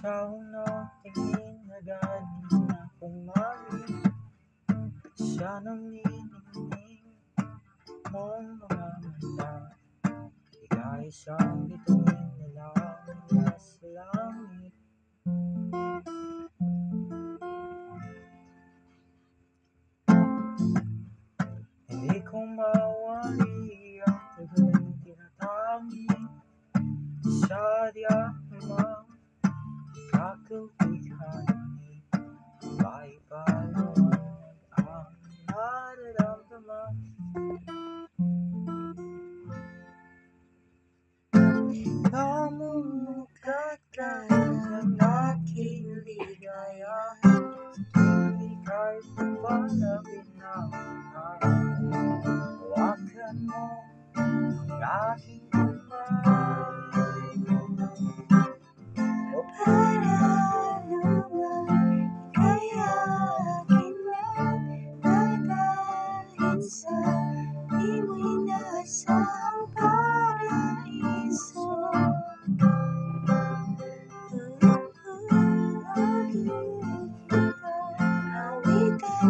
Sa unang tingin agad na pumalit siya nanginginig mong mga mata. Ika'y isang bituin na lang mula sa langit. Hindi ko mawari ang tagal tinatangi sa diamang kakabihani. Paipaluan ang nararamdaman. Namumukat ka ng aking ligayahan. Ika'y papalapit na hawakan mo ang aking kamay. O para naman ika'y akin lang, na dahil sa di mo inaasahang paraiso. Awitan